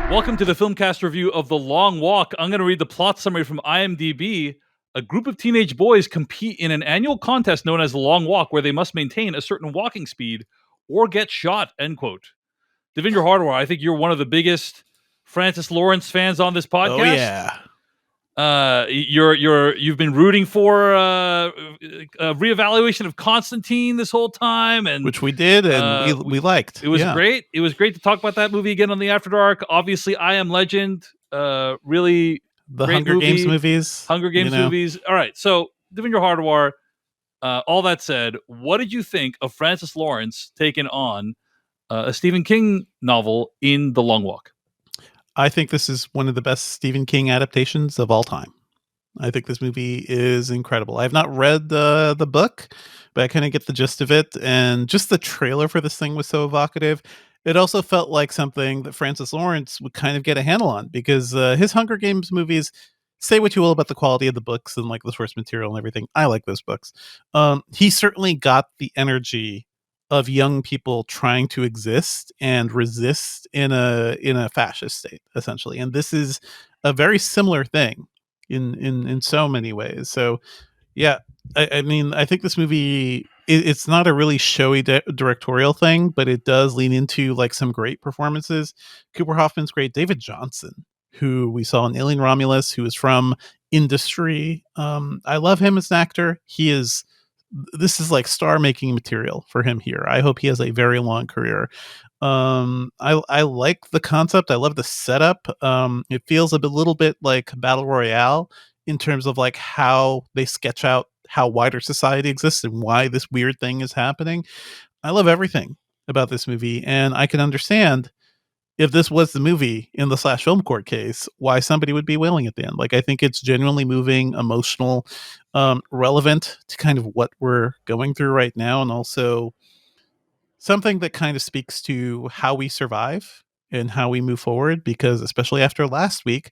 Welcome to the Filmcast review of The Long Walk. I'm going to read the plot summary from IMDb. A group of teenage boys compete in an annual contest known as The Long Walk, where they must maintain a certain walking speed or get shot, end quote. Devindra Hardwar, I think you're one of the biggest Francis Lawrence fans on this podcast. Oh, yeah. You've been rooting for a reevaluation of Constantine this whole time, and which we did, and we liked. It was great. It was great to talk about that movie again on the After Dark. Obviously, I Am Legend. Really, the great Hunger movie. Games movies. Hunger Games movies. All right. So, Devindra Hardwar. All that said, what did you think of Francis Lawrence taking on a Stephen King novel in The Long Walk? I think this is one of the best Stephen King adaptations of all time. I think this movie is incredible. I've not read the book, but I kind of get the gist of it. And just the trailer for this thing was so evocative. It also felt like something that Francis Lawrence would kind of get a handle on, because his Hunger Games movies, say what you will about the quality of the books and like the source material and everything, I like those books. He certainly got the energy of young people trying to exist and resist in a fascist state, essentially. And this is a very similar thing in so many ways. So yeah, I mean, I think this movie, it's not a really showy directorial thing, but it does lean into like some great performances. Cooper Hoffman's great. David Johnson, who we saw in Alien Romulus, who is from industry. I love him as an actor. This is like star making material for him here. I hope he has a very long career. I like the concept. I love the setup. It feels a little bit like Battle Royale in terms of like how they sketch out how wider society exists and why this weird thing is happening. I love everything about this movie, and I can understand if this was the movie in the Slash Film Court case, why somebody would be wailing at the end. Like, I think it's genuinely moving, emotional, relevant to kind of what we're going through right now, and also something that kind of speaks to how we survive and how we move forward, because especially after last week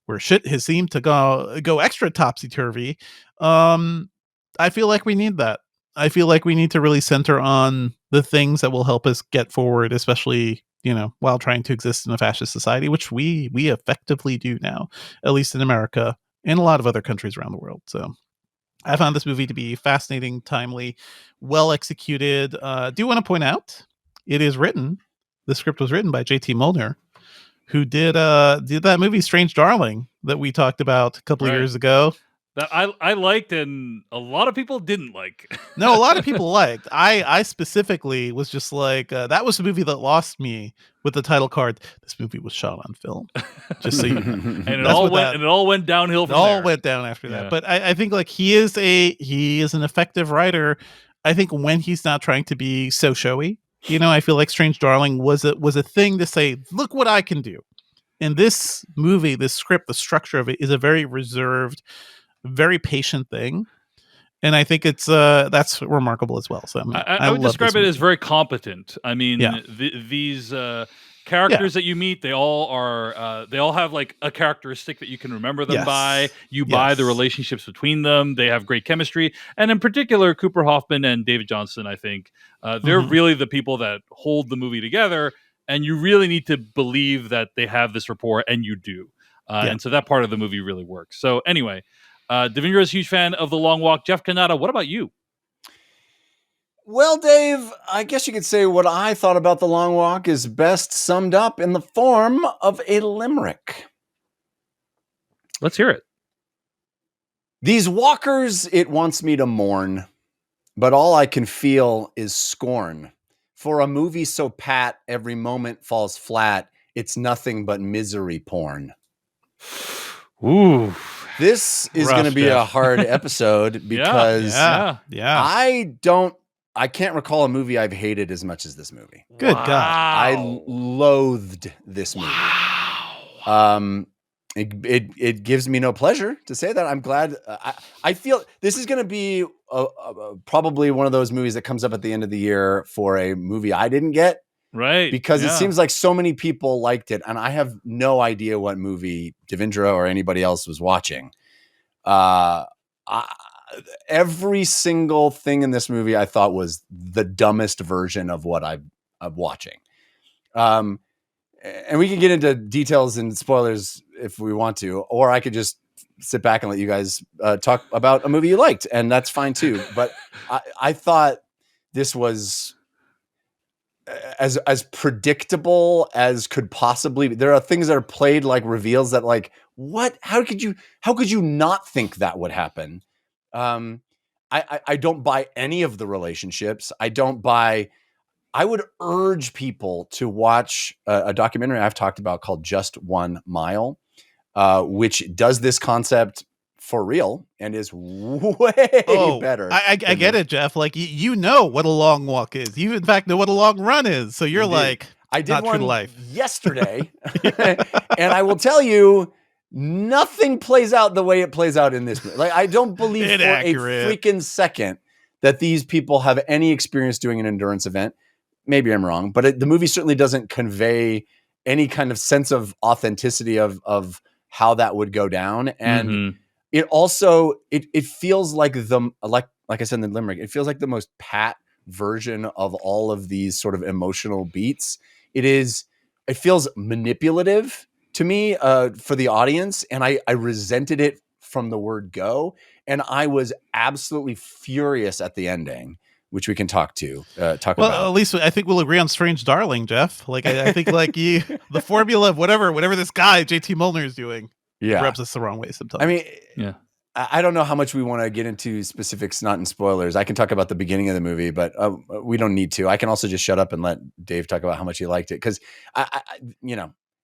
where shit has seemed to go extra topsy-turvy, I feel like we need that. I feel like we need to really center on the things that will help us get forward, especially, while trying to exist in a fascist society, which we effectively do now, at least in America and a lot of other countries around the world. So I found this movie to be fascinating, timely, well executed. Do want to point out, the script was written by J.T. Molnar, who did that movie Strange Darling that we talked about a couple of years ago. That I liked, and a lot of people didn't like. No, a lot of people liked. I specifically was just like, that was the movie that lost me with the title card. This movie was shot on film, just so you know. And it all went downhill from there. It all went down after that. But I think like he is an effective writer. I think when he's not trying to be so showy, I feel like Strange Darling was a thing to say, look what I can do. And this movie, this script, the structure of it is a very reserved, very patient thing, and I think it's that's remarkable as well. So I would describe it as very competent. I mean, these characters that you meet, they all have like a characteristic that you can remember them by. You buy the relationships between them. They have great chemistry, and in particular, Cooper Hoffman and David Johnson. I think they're really the people that hold the movie together, and you really need to believe that they have this rapport, and you do. And so that part of the movie really works. So anyway. Devindra is a huge fan of The Long Walk. Jeff Canada, what about you? Well, Dave, I guess you could say what I thought about The Long Walk is best summed up in the form of a limerick. Let's hear it. These walkers, it wants me to mourn, but all I can feel is scorn. For a movie so pat, every moment falls flat. It's nothing but misery porn. Ooh. This is going to be a hard episode because I can't recall a movie I've hated as much as this movie. Good God. I loathed this movie. Wow. It gives me no pleasure to say that. I'm glad. I feel this is going to be probably one of those movies that comes up at the end of the year for a movie I didn't get. Right. Because it seems like so many people liked it, and I have no idea what movie Devindra or anybody else was watching. Every single thing in this movie I thought was the dumbest version of what I'm watching. and we can get into details and spoilers if we want to, or I could just sit back and let you guys talk about a movie you liked, and that's fine too. But I thought this was as predictable as could possibly be. There are things that are played like reveals that, like, what? How could you not think that would happen? I don't buy any of the relationships. I would urge people to watch a documentary I've talked about called Just 1 Mile, which does this concept for real and is way better. I get it, Jeff. Like, you know what a long walk is. You, in fact, know what a long run is. So you're like, I did not one true to life. yesterday, and I will tell you, nothing plays out the way it plays out in this movie. Like, I don't believe for Inaccurate. a freaking second that these people have any experience doing an endurance event. Maybe I'm wrong, but the movie certainly doesn't convey any kind of sense of authenticity of how that would go down. And it also, it feels like like I said in the limerick, it feels like the most pat version of all of these sort of emotional beats. It feels manipulative to me for the audience. And I resented it from the word go. And I was absolutely furious at the ending, which we can talk about. Well, at least I think we'll agree on Strange Darling, Jeff. Like, I think like the formula of whatever this guy JT Molnar is doing, rubs us the wrong way sometimes. I mean, I don't know how much we want to get into specifics, not in spoilers. I can talk about the beginning of the movie, but we don't need to. I can also just shut up and let Dave talk about how much he liked it, because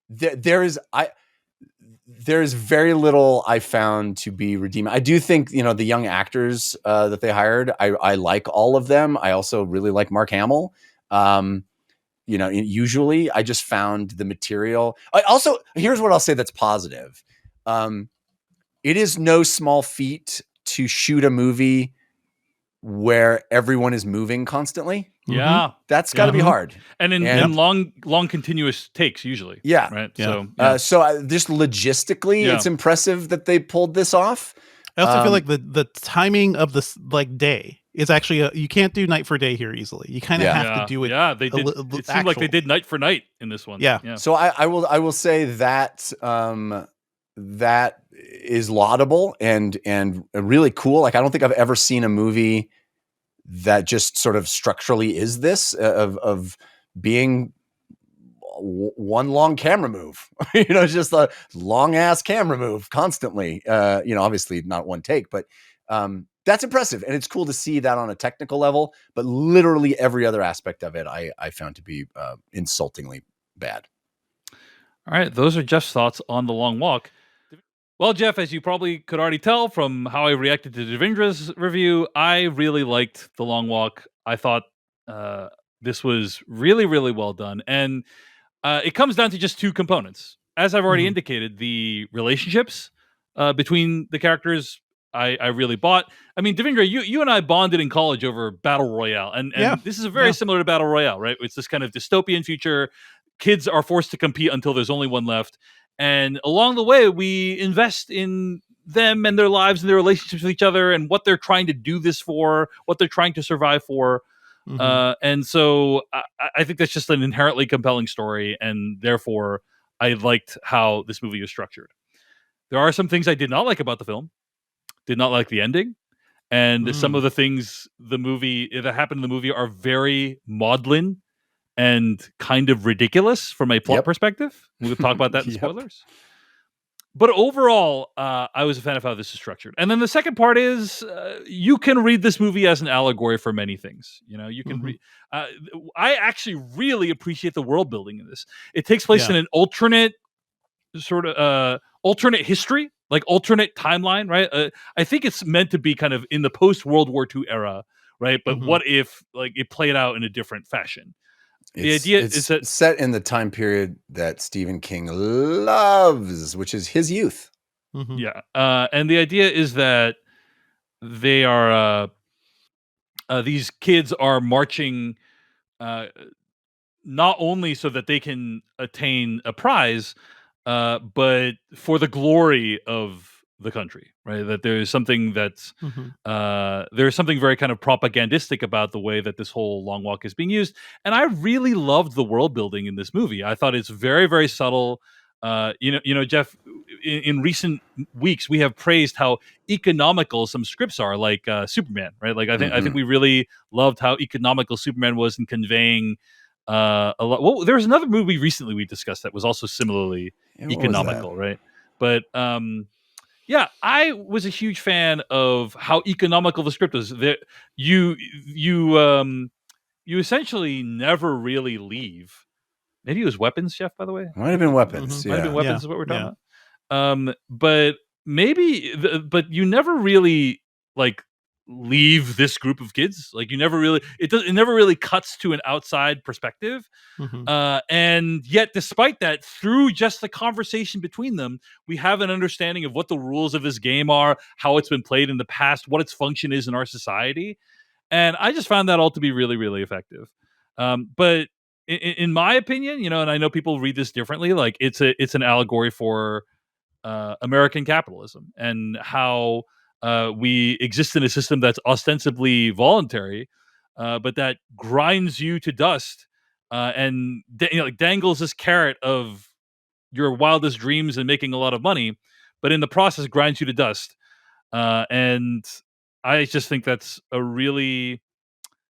there is very little I found to be redeeming. I do think, the young actors that they hired, I like all of them. I also really like Mark Hamill. Usually I just found the material. Here's what I'll say that's positive. It is no small feat to shoot a movie where everyone is moving constantly. Yeah. That's got to be hard. And in long continuous takes usually. Yeah. Right. Yeah. So just logistically, it's impressive that they pulled this off. I also feel like the timing of this day is actually you can't do night for day here easily. You kind of have to do it. Yeah, they did. It seemed like they did night for night in this one. Yeah. So I will say that that is laudable and really cool. Like, I don't think I've ever seen a movie that just sort of structurally is this of being one long camera move, just a long ass camera move constantly, obviously not one take, but that's impressive. And it's cool to see that on a technical level, but literally every other aspect of it, I found to be insultingly bad. All right. Those are Jeff's thoughts on The Long Walk. Well, Jeff, as you probably could already tell from how I reacted to Devindra's review, I really liked The Long Walk. I thought this was really, really well done. And it comes down to just two components. As I've already indicated, the relationships between the characters, I really bought. I mean, Devindra, you and I bonded in college over Battle Royale. And this is very similar to Battle Royale, right? It's this kind of dystopian future. Kids are forced to compete until there's only one left. And along the way, we invest in them and their lives and their relationships with each other and what they're trying to do this for, what they're trying to survive for. And so I think that's just an inherently compelling story. And therefore, I liked how this movie is structured. There are some things I did not like about the film. Did not like the ending. And some of the things that happened in the movie are very maudlin and kind of ridiculous from a plot perspective. We'll talk about that in spoilers. But overall, I was a fan of how this is structured. And then the second part is you can read this movie as an allegory for many things. You can read. I actually really appreciate the world building in this. It takes place in an alternate alternate history, like alternate timeline, right? I think it's meant to be kind of in the post World War II era, right? But what if it played out in a different fashion? The idea is that set in the time period that Stephen King loves, which is his youth. And the idea is that they are these kids are marching not only so that they can attain a prize, but for the glory of the country, right? That there's something that's there's something very kind of propagandistic about the way that this whole long walk is being used. And I really loved the world building in this movie. I thought it's very, very subtle. Jeff, in recent weeks, we have praised how economical some scripts are, like Superman, right? Like I think we really loved how economical Superman was in conveying a lot. Well, there was another movie recently we discussed that was also similarly economical, right? But yeah, I was a huge fan of how economical the script was. That you essentially never really leave. Maybe it was weapons, Jeff. By the way, might have been weapons. Might have been weapons. Is what we're talking about. But maybe, but you never really like leave this group of kids. Like you never really, it never really cuts to an outside perspective. And yet, despite that, through just the conversation between them, we have an understanding of what the rules of this game are, how it's been played in the past, what its function is in our society. And I just found that all to be really, really effective. But in my opinion, and I know people read this differently, like it's an allegory for American capitalism and how we exist in a system that's ostensibly voluntary, but that grinds you to dust and dangles this carrot of your wildest dreams and making a lot of money, but in the process grinds you to dust. And I just think that's a really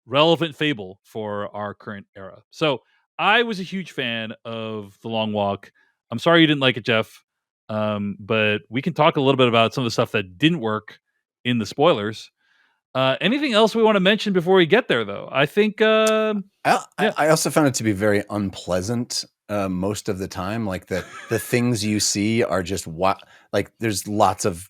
relevant fable for our current era. So I was a huge fan of The Long Walk. I'm sorry you didn't like it, Jeff. But we can talk a little bit about some of the stuff that didn't work in the spoilers. Anything else we want to mention before we get there, though? I think I also found it to be very unpleasant most of the time. Like the things you see are just like there's lots of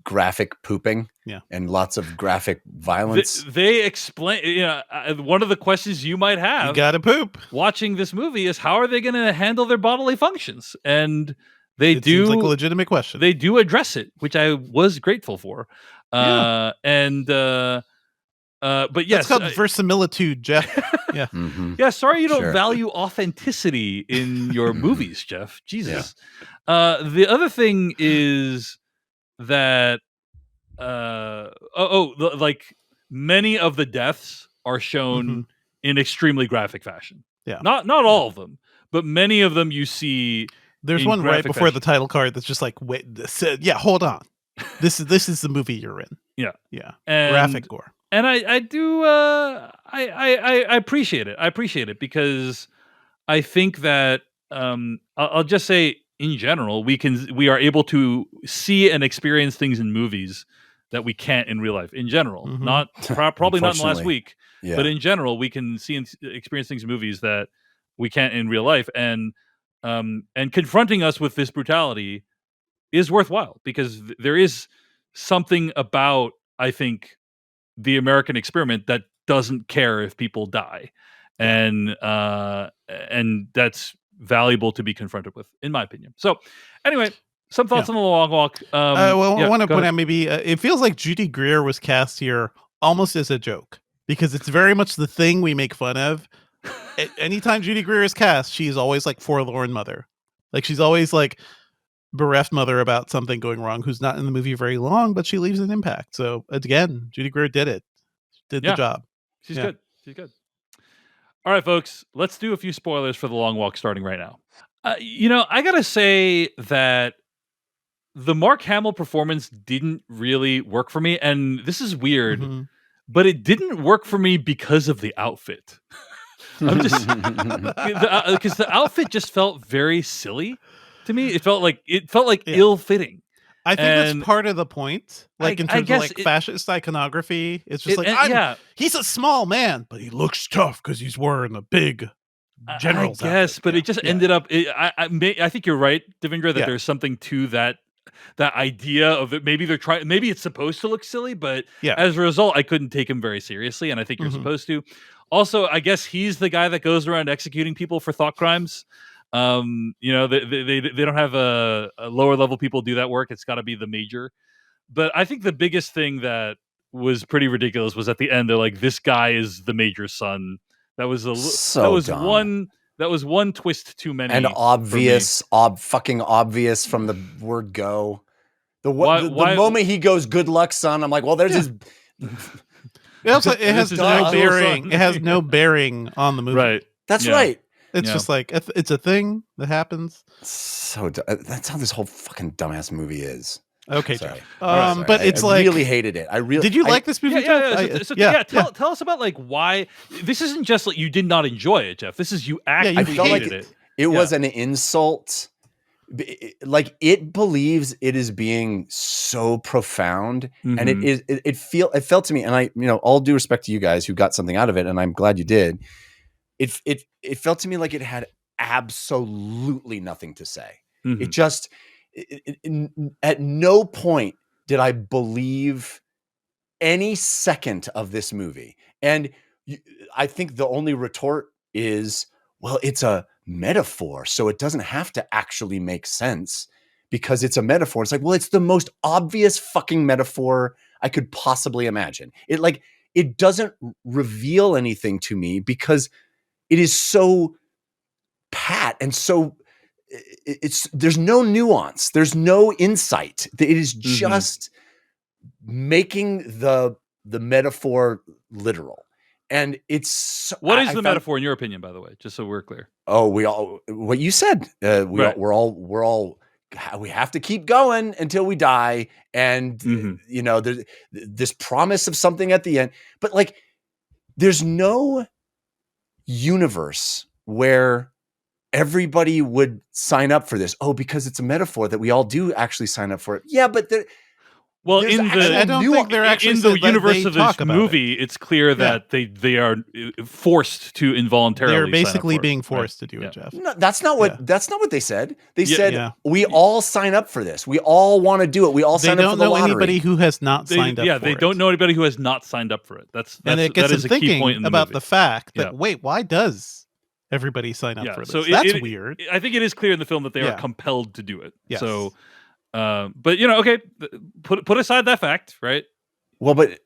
graphic pooping and lots of graphic violence. They explain, one of the questions you might have, you gotta poop, watching this movie is how are they going to handle their bodily functions? And it seems like a legitimate question. They do address it, which I was grateful for. But yes, that's called verisimilitude, Jeff. Yeah. Yeah. Sorry, you don't value authenticity in your movies, Jeff. Jesus. The other thing is that like many of the deaths are shown in extremely graphic fashion. Yeah. Not all of them, but many of them you see. There's one right before the title card that's just like, wait, hold on. This is the movie you're in. Yeah. And graphic gore. And I do I appreciate it. I appreciate it because I think that I'll just say in general we are able to see and experience things in movies that we can't in real life. In general, not probably not in the last week, but in general we can see and experience things in movies that we can't in real life. And confronting us with this brutality is worthwhile because there is something about, I think, the American experiment that doesn't care if people die, and that's valuable to be confronted with, in my opinion. So, anyway, some thoughts on The Long Walk. I want to point out maybe it feels like Judy Greer was cast here almost as a joke because it's very much the thing we make fun of. Anytime Judy Greer is cast, she's always like forlorn mother, like she's always like bereft mother about something going wrong, who's not in the movie very long, but she leaves an impact. So again, Judy Greer did the job. She's good. All right, folks, let's do a few spoilers for The Long Walk starting right now. I gotta say that the Mark Hamill performance didn't really work for me, and this is weird, but it didn't work for me because of the outfit. I'm just because the outfit just felt very silly to me. It felt like ill-fitting. I think that's part of the point. Like in terms of like fascist iconography, it's just he's a small man, but he looks tough because he's wearing a big general's outfit. But it just ended up. I think you're right, Devindra, that there's something to that idea of it. Maybe they're trying. Maybe it's supposed to look silly, but as a result, I couldn't take him very seriously, and I think you're supposed to. Also, I guess he's the guy that goes around executing people for thought crimes. They don't have a lower level people do that work. It's got to be the major. But I think the biggest thing that was pretty ridiculous was at the end. They're like, "This guy is the major's son." That was one twist too many, and obvious, fucking obvious from the word go. The moment he goes, "Good luck, son," I'm like, well, there's his. It has no bearing. It has no bearing on the movie. Right. That's right. It's just like it's a thing that happens. So that's how this whole fucking dumbass movie is. Okay, sorry. But it's I like, really hated it. Did you like this movie? Tell us about like why this isn't just like you did not enjoy it, Jeff. This is you actively hated it. It was an insult. Like it believes it is being so profound, and it felt to me, and I, all due respect to you guys who got something out of it, and I'm glad you did. It felt to me like it had absolutely nothing to say. It just. At no point did I believe any second of this movie. And I think the only retort is, well, it's a metaphor, so it doesn't have to actually make sense because it's a metaphor. It's like, well, it's the most obvious fucking metaphor I could possibly imagine. It doesn't reveal anything to me because it is so pat and so there's no nuance. There's no insight. It is just making the metaphor literal. And it's what is the metaphor in your opinion, by the way, just so we're clear? Oh, what you said. We have to keep going until we die. And there's this promise of something at the end. But like, there's no universe where everybody would sign up for this. Oh, because it's a metaphor that we all do actually sign up for it. Yeah, but I don't think they're actually in the universe of this movie. It's clear that they are forced to involuntarily. They're basically being forced to do it, Jeff. No, that's not what they said. They said we all sign up for this. We all want to do it. We all sign up for the lottery. They don't know anybody who has not signed up. Yeah, they don't know anybody who has not signed up for it. And it gets them thinking about the fact that wait, why does everybody sign up for this? So that's weird. I think it is clear in the film that they are compelled to do it. Yes. So, but okay, put aside that fact, right? Well, but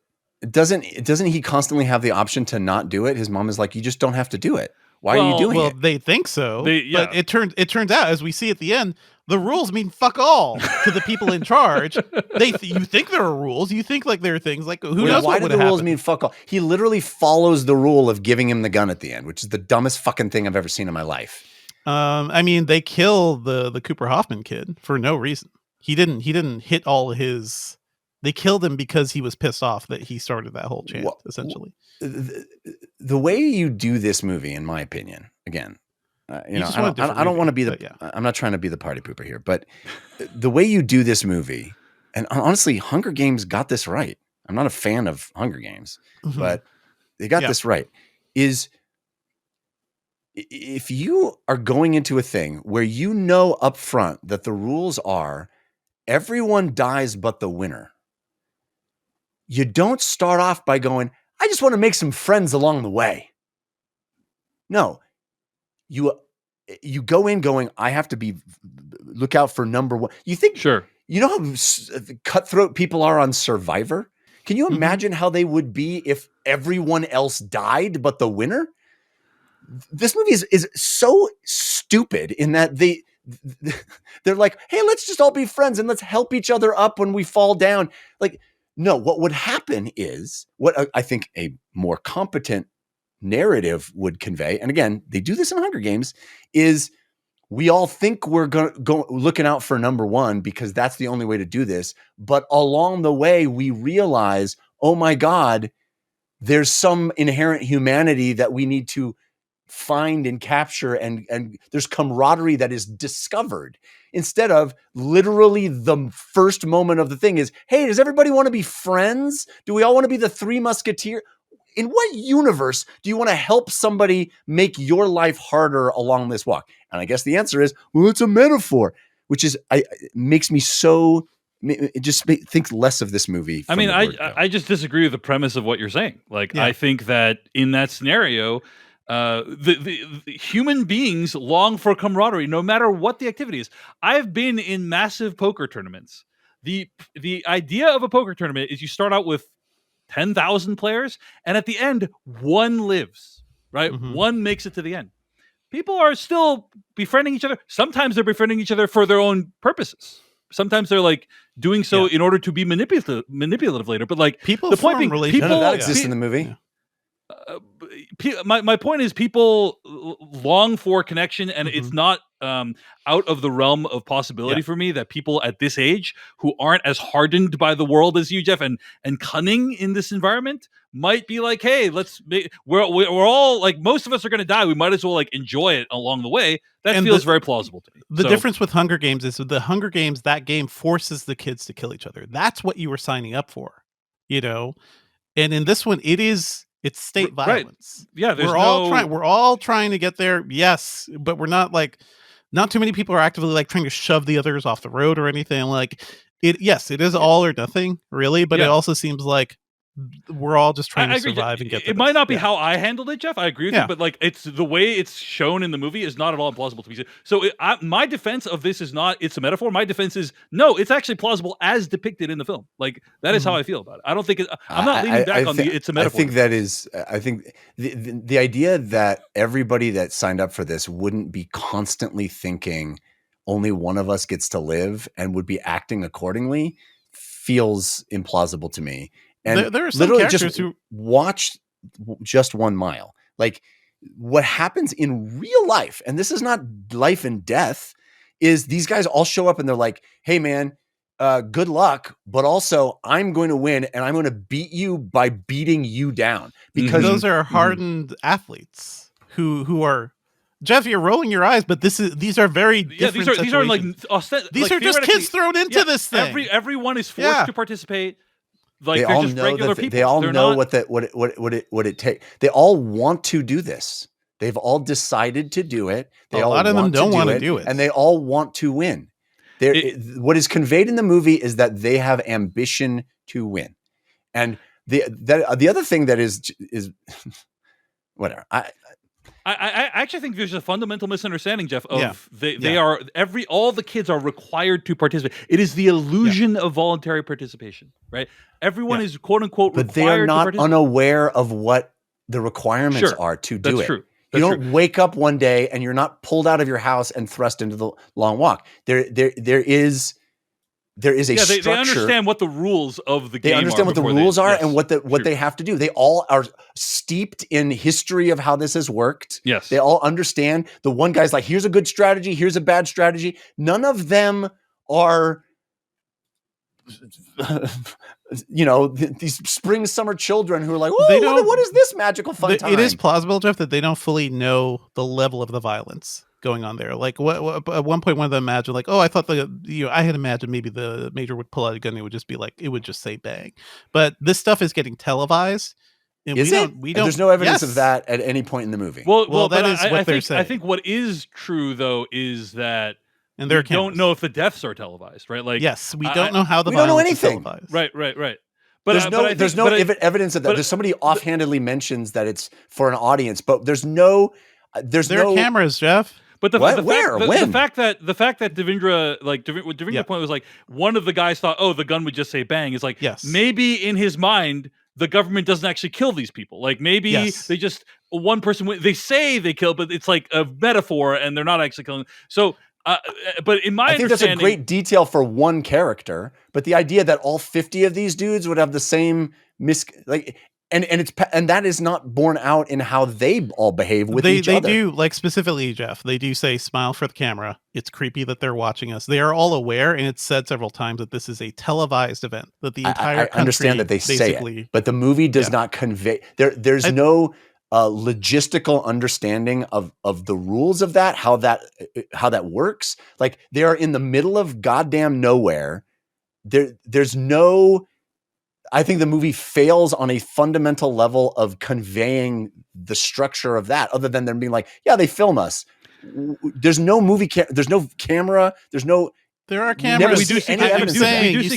doesn't he constantly have the option to not do it? His mom is like, you just don't have to do it. Why are you doing it? Well, they think so, but it turns out, as we see at the end, the rules mean fuck all to the people in charge. You think there are rules. You think like there are things like who knows why what do would the happen. rules mean fuck all? He literally follows the rule of giving him the gun at the end, which is the dumbest fucking thing I've ever seen in my life. I mean, they kill the Cooper Hoffman kid for no reason. He didn't hit all his. They killed him because he was pissed off that he started that whole chant. Essentially, the way you do this movie, in my opinion, again. I don't want to be I'm not trying to be the party pooper here, but the way you do this movie, and honestly, Hunger Games got this right. I'm not a fan of Hunger Games, but they got this right. Is if you are going into a thing where you know up front that the rules are everyone dies but the winner, you don't start off by going, I just want to make some friends along the way. No. You go in going, I have to look out for number one. You think, sure. You know how cutthroat people are on Survivor? Can you imagine how they would be if everyone else died but the winner? This movie is so stupid in that they're like, hey, let's just all be friends and let's help each other up when we fall down. Like, no, what would happen is what I think a more competent narrative would convey, and again, they do this in Hunger Games, is we all think we're looking out for number one because that's the only way to do this, but along the way we realize, oh my God, there's some inherent humanity that we need to find and capture, and there's camaraderie that is discovered, instead of literally the first moment of the thing is, hey, does everybody want to be friends? Do we all want to be the Three Musketeers? In what universe do you want to help somebody make your life harder along this walk? And I guess the answer is, well, it's a metaphor, which is, makes me so, it just think less of this movie. I mean, I just disagree with the premise of what you're saying. Like, I think that in that scenario, the human beings long for camaraderie, no matter what the activity is. I've been in massive poker tournaments. The idea of a poker tournament is you start out with 10,000 players, and at the end, one lives, right? One makes it to the end. People are still befriending each other. Sometimes they're befriending each other for their own purposes, sometimes they're like doing so in order to be manipulative later. But like people, the point being, none of that exists in the movie. My point is people long for connection, and it's not out of the realm of possibility for me that people at this age who aren't as hardened by the world as you, Jeff, and cunning in this environment might be like, hey, we're all like, most of us are going to die, we might as well like enjoy it along the way. That feels very plausible to me. The difference with Hunger Games is the Hunger Games, that game forces the kids to kill each other. That's what you were signing up for, you know. And in this one, it's state violence. Yeah, we're all trying to get there. Yes, but we're not like, not too many people are actively like trying to shove the others off the road or anything like it. Yes, it is all or nothing, really, but it also seems like we're all just trying to survive and get there. It might not be how I handled it, Jeff. I agree with you, but like, it's the way it's shown in the movie is not at all plausible to me. So my defense of this is not it's a metaphor. My defense is no, it's actually plausible as depicted in the film. Like, that is how I feel about it. I don't think I'm not leaning back on it's a metaphor. I think the idea that everybody that signed up for this wouldn't be constantly thinking only one of us gets to live and would be acting accordingly feels implausible to me. And there are some characters who watch Just 1 Mile. Like, what happens in real life, and this is not life and death, is these guys all show up and they're like, hey man, good luck, but also I'm going to win and I'm going to beat you by beating you down. Because those are hardened athletes who are, Jeff, you're rolling your eyes, but these are very different situations. These are like these are just kids thrown into this thing. Everyone is forced to participate. Like, they all know that they all know what it takes. They all want to do this. They've all decided to do it. A lot of them don't want to do it, and they all want to win. What is conveyed in the movie is that they have ambition to win, and the other thing that is whatever. I actually think there's a fundamental misunderstanding, Jeff, of all the kids are required to participate. It is the illusion of voluntary participation, right? Everyone is quote unquote required, but they are not unaware of what the requirements are to do That's it. True. You don't wake up one day and you're not pulled out of your house and thrust into the long walk. There is a structure. They understand what the rules of the game are. They understand what the rules are and what they have to do. They all are steeped in history of how this has worked. Yes. They all understand. The one guy's like, here's a good strategy, here's a bad strategy. None of them are these spring summer children who are like, what is this magical fun time? It is plausible, Jeff, that they don't fully know the level of the violence going on there. Like, what at one point, one of them imagined, like, I thought I had imagined maybe the major would pull out a gun and it would just be like, it would just say bang. But this stuff is getting televised. And we don't. There's no evidence of that at any point in the movie. Well, that is what they're saying. I think what is true though is that and we don't know if the deaths are televised, right? Like, yes, we don't know how the we don't know violence anything. is televised. Right. But there's no evidence of that. There's somebody offhandedly mentions that it's for an audience, but there are cameras, Jeff. But the fact that Devindra, like Devindra's point was like, one of the guys thought, the gun would just say bang. Is like, maybe in his mind the government doesn't actually kill these people. Like, maybe they just one person they say they kill, but it's like a metaphor and they're not actually killing. So. But in my I think that's a great detail for one character, but the idea that all 50 of these dudes would have the same and that is not borne out in how they all behave with each other. They do, like, specifically, Jeff, they do say smile for the camera. It's creepy that they're watching us. They are all aware, and it's said several times that this is a televised event, that the entire country, I understand that they say it, but the movie does not convey there's no logistical understanding of the rules of that, how that works. Like, they are in the middle of goddamn nowhere. There's no. I think the movie fails on a fundamental level of conveying the structure of that, other than them being like, yeah, they film us. There's no movie. There's no camera. There's no. There are cameras. We do see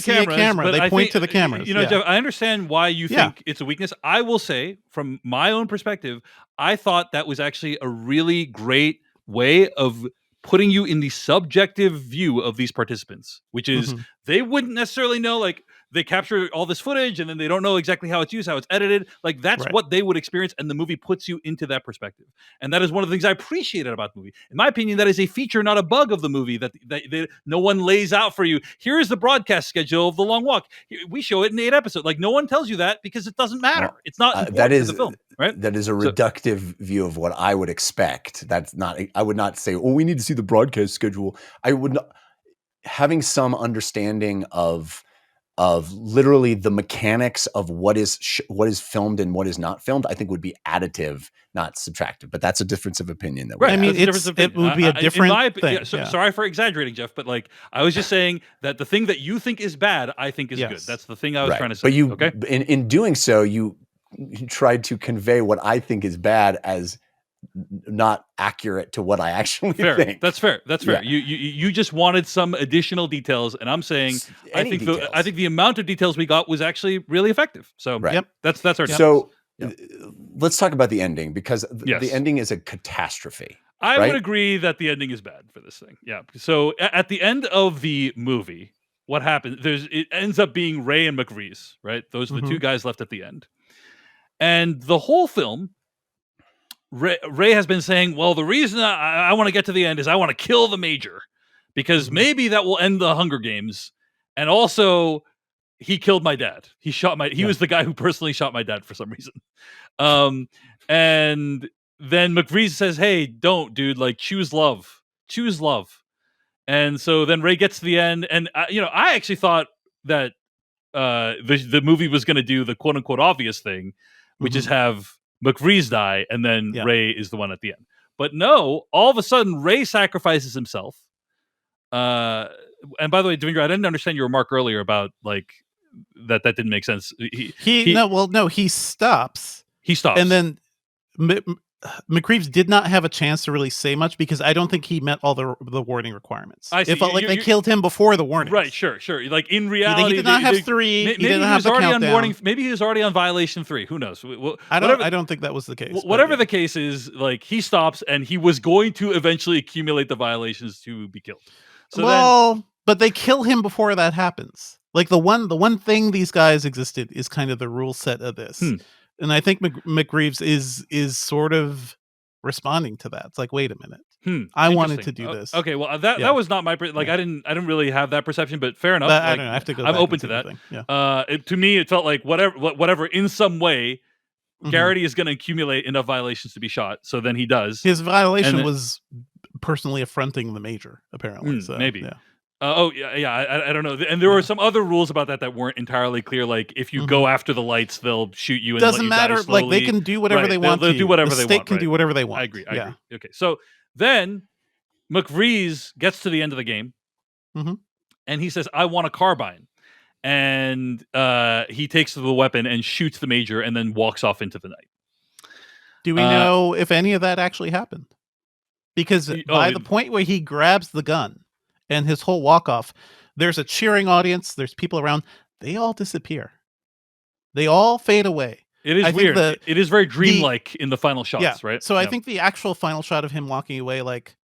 cameras. They point to the cameras. Jeff, I understand why you think it's a weakness. I will say, from my own perspective, I thought that was actually a really great way of putting you in the subjective view of these participants, which is they wouldn't necessarily know, like, they capture all this footage and then they don't know exactly how it's used, how it's edited. Like that's what they would experience, and the movie puts you into that perspective. And that is one of the things I appreciated about the movie. In my opinion, that is a feature, not a bug of the movie, that no one lays out for you. Here is the broadcast schedule of The Long Walk. We show it in 8 episodes. Like no one tells you that because it doesn't matter. Well, it's not important to the film, right? That is a reductive view of what I would expect. That's not. I would not say, "Oh, we need to see the broadcast schedule." I would not. Having some understanding of literally the mechanics of what is filmed and what is not filmed, I think would be additive, not subtractive. But that's a difference of opinion. That I mean, it would be a different thing. Sorry for exaggerating, Jeff, but like I was just saying that the thing that you think is bad, I think is good. That's the thing I was trying to say. But you, in doing so, you tried to convey what I think is bad as not accurate to what I actually think. That's fair. That's fair. Yeah. You just wanted some additional details, and I'm saying I think the amount of details we got was actually really effective. So that's our difference. So let's talk about the ending, because the ending is a catastrophe. I would agree that the ending is bad for this thing. Yeah. So at the end of the movie, what happens? It ends up being Ray and McVrees, right? Those are the two guys left at the end, and the whole film. Ray has been saying, well, the reason I want to get to the end is I want to kill the Major because maybe that will end the Hunger Games. And also, he killed my dad. He was the guy who personally shot my dad for some reason. And then McVrees says, hey, don't, dude, like choose love. And so then Ray gets to the end. And, I actually thought that the movie was going to do the quote unquote obvious thing, which is have McVrees die, and then Ray is the one at the end. But no, all of a sudden, Ray sacrifices himself. And by the way, Devindra, I didn't understand your remark earlier about like that didn't make sense. He stops. He stops, and then McReeves did not have a chance to really say much because I don't think he met all the warning requirements. It felt like they killed him before the warning. Right, sure. Like in reality, he did not have 3. Maybe he didn't have the countdown. On warning. Maybe he was already on violation 3. Who knows? I don't think that was the case. Whatever the case is, like he stops and he was going to eventually accumulate the violations to be killed. So but they kill him before that happens. Like the one thing these guys existed is kind of the rule set of this. And I think McReeves is sort of responding to that. It's like, wait a minute, I wanted to do this. Okay, well that was not my I didn't really have that perception, but fair enough. I don't know. I have to go. I'm open to that. To me, it felt like whatever in some way, Garrity is going to accumulate enough violations to be shot. So then he does. His violation was personally affronting the Major, apparently. So maybe. Yeah. I don't know. And there were some other rules about that weren't entirely clear. Like if you go after the lights, they'll shoot you. And doesn't matter. Like they can do whatever they want. They'll do whatever they want. The state can do whatever they want. I agree. Okay. So then McVrees gets to the end of the game, and he says, "I want a carbine," and he takes the weapon and shoots the Major, and then walks off into the night. Do we know if any of that actually happened? Because by the point where he grabs the gun. And his whole walk-off, there's a cheering audience. There's people around. They all disappear. They all fade away. It is weird. It is very dreamlike in the final shots, right? So I think the actual final shot of him walking away, like,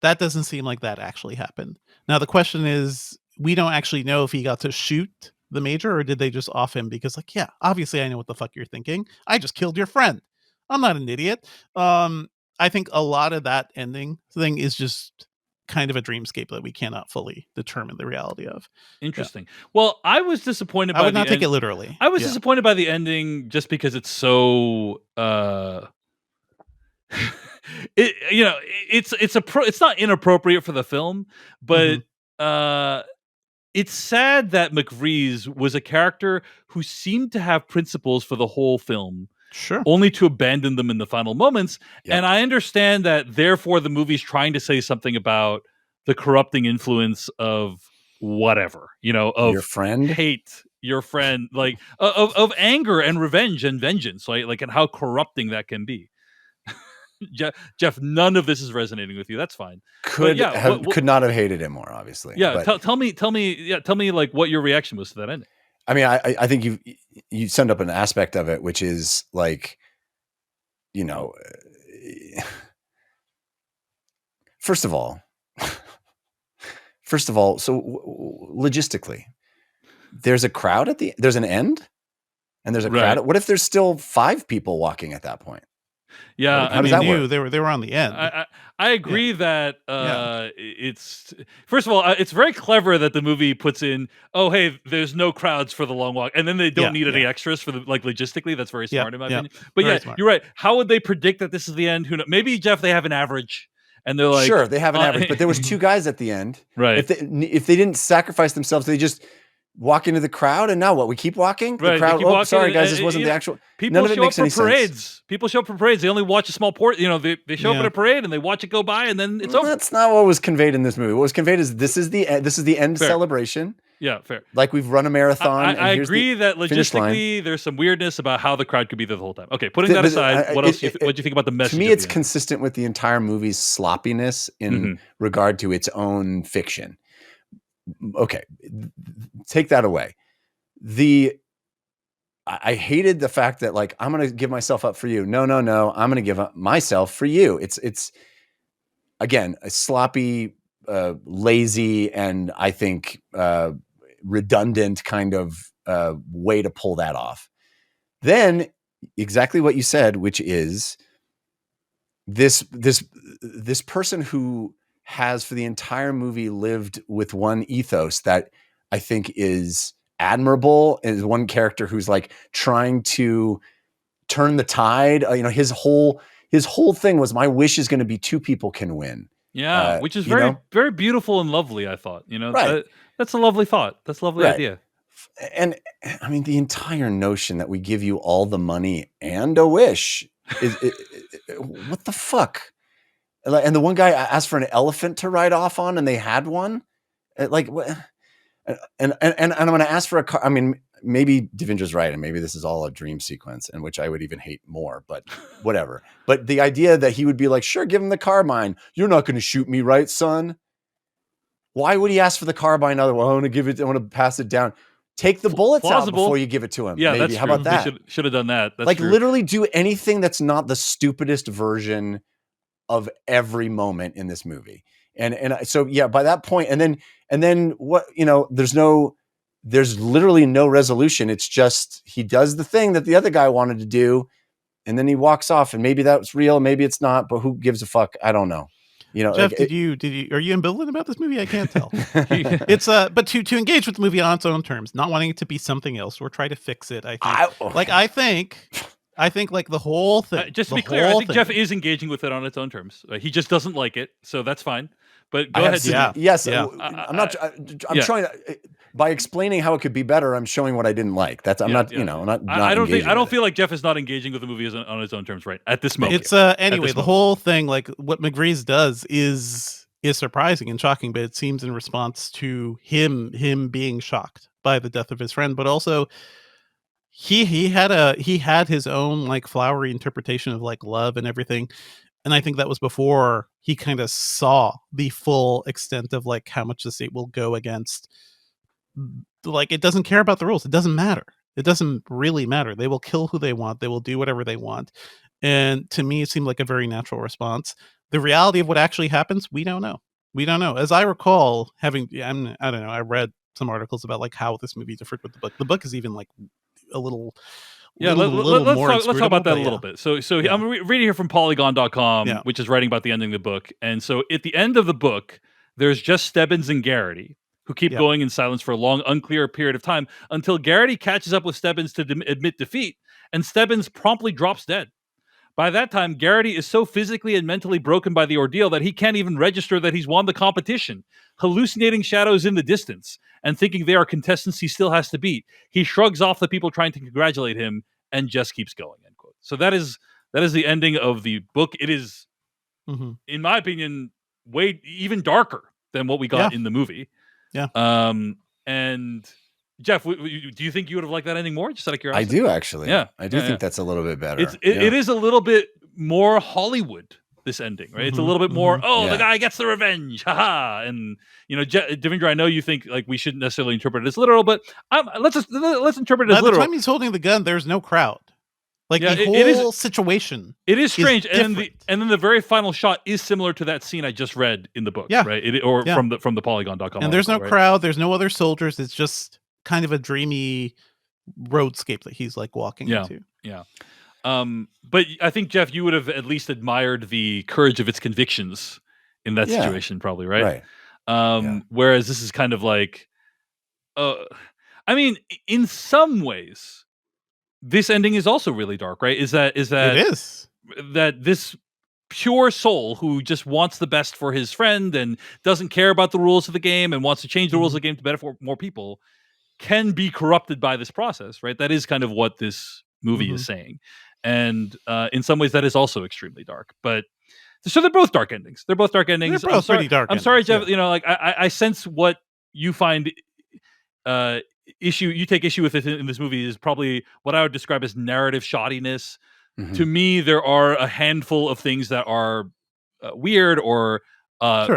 that doesn't seem like that actually happened. Now, the question is, we don't actually know if he got to shoot the Major or did they just off him? Because, like, yeah, obviously I know what the fuck you're thinking. I just killed your friend. I'm not an idiot. I think a lot of that ending thing is just kind of a dreamscape that we cannot fully determine the reality of. Interesting. Well, I was disappointed. I would not take it literally. I was disappointed by the ending just because it's so. It's not inappropriate for the film, but it's sad that McVrees was a character who seemed to have principles for the whole film. Sure. Only to abandon them in the final moments. Yep. And I understand that, therefore, the movie's trying to say something about the corrupting influence of whatever, of your friend, hate, your friend, like of anger and revenge and vengeance, like and how corrupting that can be. Jeff, none of this is resonating with you. That's fine. Could not have hated him more, obviously. Yeah. Tell me, like what your reaction was to that ending. I mean, I think you summed up an aspect of it, which is like, first of all, so logistically, there's a crowd there's an end, and there's a crowd. What if there's still 5 people walking at that point? Yeah, how does that work? They were on the end. I agree that it's first of all, it's very clever that the movie puts in, oh hey, there's no crowds for the long walk, and then they don't need any extras for the logistically. That's very smart in my opinion. But very smart. You're right. How would they predict that this is the end? Who knows? Maybe Jeff, they have an average. And they're like, sure, they have an average, but there was 2 guys at the end. Right. If they didn't sacrifice themselves, they just walk into the crowd, and now what? We keep walking. Right. The crowd. Sorry, guys, this wasn't the actual. People show up for parades. People show up for parades. They only watch a small port. They show up at a parade and they watch it go by, and then it's over. That's not what was conveyed in this movie. What was conveyed is this is the end celebration. Yeah, fair. Like we've run a marathon. I agree that logistically there's some weirdness about how the crowd could be there the whole time. Okay, putting that aside, what else? What do you think about the message? To me, it's consistent with the entire movie's sloppiness in regard to its own fiction. Okay, take that away. I hated the fact that like I'm going to give myself up for you. No, I'm going to give up myself for you. It's again a sloppy, lazy, and I think redundant kind of way to pull that off. Then exactly what you said, which is this person who has for the entire movie lived with one ethos that I think is admirable, is one character who's like trying to turn the tide. His whole thing was, my wish is going to be 2 people can win. Yeah, which is very, very beautiful and lovely, I thought. Right. That's a lovely thought. That's a lovely idea. And I mean, the entire notion that we give you all the money and a wish is what the fuck? And the one guy asked for an elephant to ride off on, and they had one. Like what? And I'm going to ask for a car. I mean, maybe Devindra's right, and maybe this is all a dream sequence, in which I would even hate more. But whatever. But the idea that he would be like, sure, give him the carbine. You're not going to shoot me, right, son? Why would he ask for the carbine? I want to pass it down. Take the bullets out before you give it to him. Yeah, maybe. That's How true. about that? They should have done that. That's like true. Literally do anything that's not the stupidest version of every moment in this movie. And so yeah, by that point, and then what? There's literally no resolution. It's just he does the thing that the other guy wanted to do, and then he walks off. And maybe that's real, maybe it's not. But who gives a fuck? I don't know. Jeff, are you ambivalent about this movie? I can't tell. It's but to engage with the movie on its own terms, not wanting it to be something else or try to fix it. I think like the whole thing. Just to be clear, I think Jeff is engaging with it on its own terms. He just doesn't like it, so that's fine. But go ahead. Yes. I'm not. I'm trying to. By explaining how it could be better, I'm showing what I didn't like. I'm not. I don't feel like Jeff is not engaging with the movie on his own terms right at this moment. It's anyway. The whole thing, like what McVrees does, is surprising and shocking, but it seems in response to him being shocked by the death of his friend, but also he had his own like flowery interpretation of like love and everything. And I think that was before he kind of saw the full extent of like how much the state will go against. Like, it doesn't care about the rules. It doesn't matter. It doesn't really matter. They will kill who they want. They will do whatever they want. And to me, it seemed like a very natural response. The reality of what actually happens, we don't know. As I recall, I don't know, I read some articles about like how this movie differed with the book. The book is even like a little. Yeah, let's talk about that a little bit. So I'm reading here from Polygon.com, which is writing about the ending of the book. And so at the end of the book, there's just Stebbins and Garrity, who keep going in silence for a long, unclear period of time until Garrity catches up with Stebbins to admit defeat, and Stebbins promptly drops dead. By that time, Garrity is so physically and mentally broken by the ordeal that he can't even register that he's won the competition. Hallucinating shadows in the distance and thinking they are contestants he still has to beat, he shrugs off the people trying to congratulate him and just keeps going. End quote. So that is the ending of the book. It is, in my opinion, way even darker than what we got in the movie. Yeah. And Jeff, do you think you would have liked that ending more? Just out of curiosity. I do actually. Yeah, I do think that's a little bit better. It is a little bit more Hollywood. This ending, right? It's a little bit more. The guy gets the revenge, haha! And Devindra, I know you think like we shouldn't necessarily interpret it as literal, but let's interpret it as literal. By the time he's holding the gun, there's no crowd. Like the whole situation. It is strange, and then the very final shot is similar to that scene I just read in the book, right? From the Polygon.com. And there's no crowd. There's no other soldiers. It's just kind of a dreamy roadscape that he's like walking into. Yeah. But I think, Jeff, you would have at least admired the courage of its convictions in that situation, probably, right? Whereas this is kind of like, I mean, in some ways, this ending is also really dark, right? Is that It is. that this pure soul who just wants the best for his friend and doesn't care about the rules of the game and wants to change the rules of the game to benefit more people can be corrupted by this process, right? That is kind of what this movie is saying. And in some ways that is also extremely dark. But so they're both dark endings. They're both dark endings. They're both pretty dark. I'm sorry, Jeff. You know, like I sense what you find you take issue with it in this movie is probably what I would describe as narrative shoddiness. To me, there are a handful of things that are weird or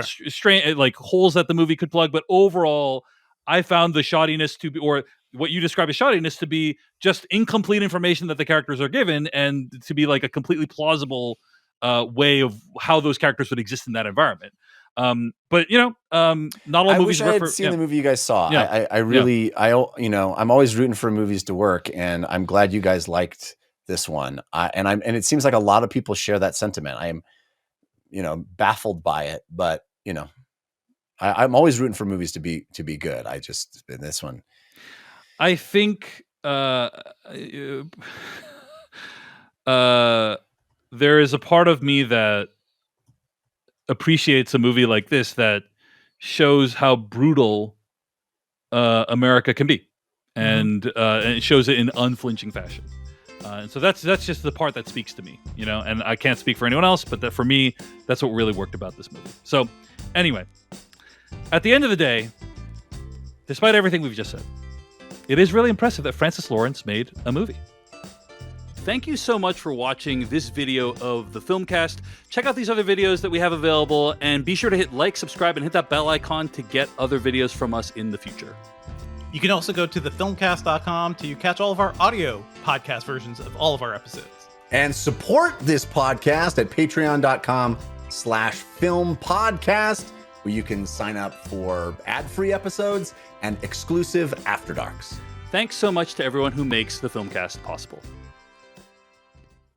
strange, like holes that the movie could plug. But overall, I found the shoddiness to be, or what you describe as shoddiness, to be just incomplete information that the characters are given, and to be like a completely plausible way of how those characters would exist in that environment. But you know, not all I movies wish I work had seen the movie you guys saw. Yeah. I really, you know, I'm always rooting for movies to work, and I'm glad you guys liked this one. And it seems like a lot of people share that sentiment. I am, you know, baffled by it, but you know, I'm always rooting for movies to be good. I just, in this one, I think there is a part of me that appreciates a movie like this that shows how brutal America can be, and it shows it in unflinching fashion. And so that's just the part that speaks to me, you know, and I can't speak for anyone else, but that for me, that's what really worked about this movie. So anyway, at the end of the day, despite everything we've just said, it is really impressive that Francis Lawrence made a movie. Thank you so much for watching this video of the Filmcast. Check out these other videos that we have available, and be sure to hit like, subscribe, and hit that bell icon to get other videos from us in the future. You can also go to thefilmcast.com to catch all of our audio podcast versions of all of our episodes. And support this podcast at patreon.com/filmpodcast, where you can sign up for ad-free episodes and exclusive After Darks. Thanks so much to everyone who makes the Filmcast possible.